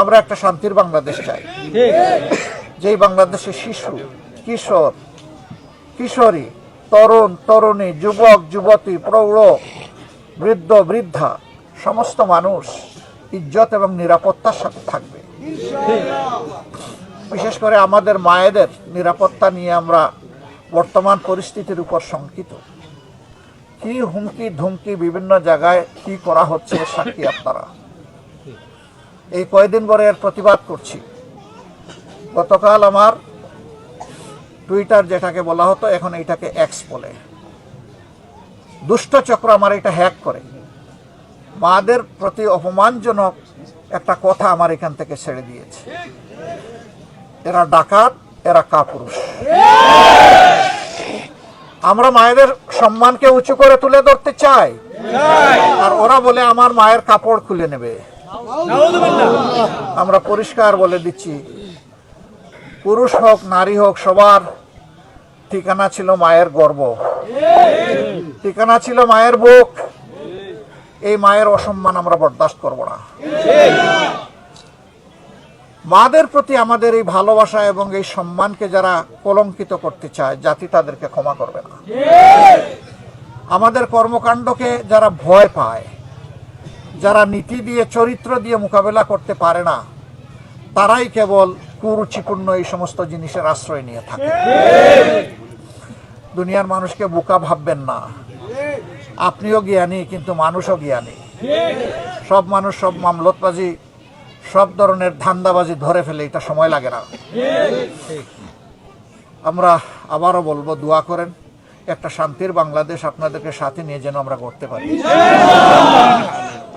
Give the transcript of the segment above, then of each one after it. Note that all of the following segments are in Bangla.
আমরা একটা শান্তির বাংলাদেশ চাই, যেই বাংলাদেশে শিশু, কিশোর, কিশোরী, তরুণ, তরুণী, যুবক, যুবতী, প্রৌঢ়, বৃদ্ধ, বৃদ্ধা সমস্ত মানুষ ইজ্জত এবং নিরাপত্তার সাথে থাকবে। বিশেষ করে আমাদের মায়েদের নিরাপত্তা নিয়ে আমরা বর্তমান পরিস্থিতির উপর শঙ্কিত। কি হুমকি ধুমকি বিভিন্ন জায়গায় কি করা হচ্ছে সাক্ষী আপনারা। এই কয়েকদিন পরে এর প্রতিবাদ করছি। গতকাল আমার টুইটার যেটাকে বলা হতো এখন এইটাকে এক্স বলে, দুষ্ট চক্র আমার এটা হ্যাক করে মাদের প্রতি অপমানজনক একটা কথা আমার এখান থেকে ছেড়ে দিয়েছে। এরা ডাকাত, এরা কাপুরুষ। আমরা মায়েদের সম্মানকে উঁচু করে তুলে ধরতে চাই, আর ওরা বলে আমার মায়ের কাপড় খুলে নেবে। আমরা পরিষ্কার বলে দিচ্ছি, পুরুষ হোক নারী হোক সবার ঠিকানা ছিল মায়ের গর্ভ, ঠিকানা ছিল মায়ের বুক। এই মায়ের অসম্মান আমরা বরদাস্ত করব না। মাদের প্রতি আমাদের এই ভালোবাসা এবং এই সম্মানকে যারা কলঙ্কিত করতে চায়, জাতি তাদেরকে ক্ষমা করবে না। আমাদের কর্মকাণ্ডকে যারা ভয় পায়, যারা নীতি দিয়ে চরিত্র দিয়ে মোকাবেলা করতে পারে না, তারাই কেবল কুরুচিপূর্ণ এই সমস্ত জিনিসের আশ্রয় নিয়ে থাকে। দুনিয়ার মানুষকে বোকা ভাববেন না। আপনিও জ্ঞানী, কিন্তু মানুষও জ্ঞানী। সব মানুষ সব মামলতবাজি, সব ধরনের ধান্দাবাজি ধরে ফেলে, এটা সময় লাগে না। আমরা আবারও বলবো, দোয়া করেন একটা শান্তির বাংলাদেশ আপনাদেরকে সাথে নিয়ে যেন আমরা করতে পারি।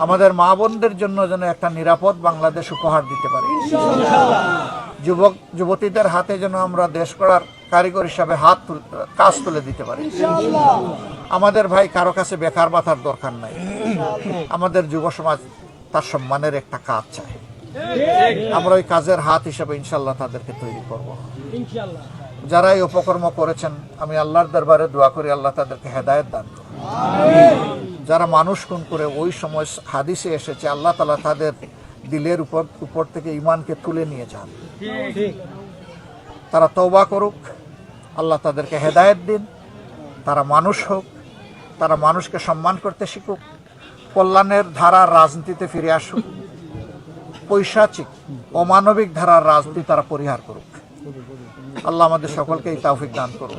আমাদের মা বোনদের জন্য যেন একটা নিরাপদ বাংলাদেশ উপহার দিতে পারি। যুবক যুবতীদের হাতে যেন আমরা দেশ গড়ার কারিগর হিসাবে কাজ তুলে দিতে পারি। আমাদের ভাই কারো কাছে বেকার বাঁধার দরকার নাই। আমাদের যুব সমাজ তার সম্মানের একটা কাজ চায়। আমরা ওই কাজের হাত হিসাবে ইনশাল্লাহ তাদেরকে তৈরি করব। যারা এই উপকর্ম করেছেন, আমি আল্লাহর দরবারে দোয়া করি আল্লাহ তাদেরকে হেদায়েত দান করুন। যারা মানুষ খুন করে, ওই সময় হাদিসে এসেছে আল্লাহ তাআলা তাদের দিলের উপর থেকে ঈমানকে তুলে নিয়ে যান। তারা তওবা করুক, আল্লাহ তাদেরকে হেদায়েত দিন। তারা মানুষ হোক, তারা মানুষকে সম্মান করতে শিখুক, কল্যাণের ধারার রাজনীতিতে ফিরে আসুক, পৈশাচিক অমানবিক ধারার রাজনীতি তারা পরিহার করুক। আল্লাহ আমাদের সকলকে এই তৌফিক দান করুন।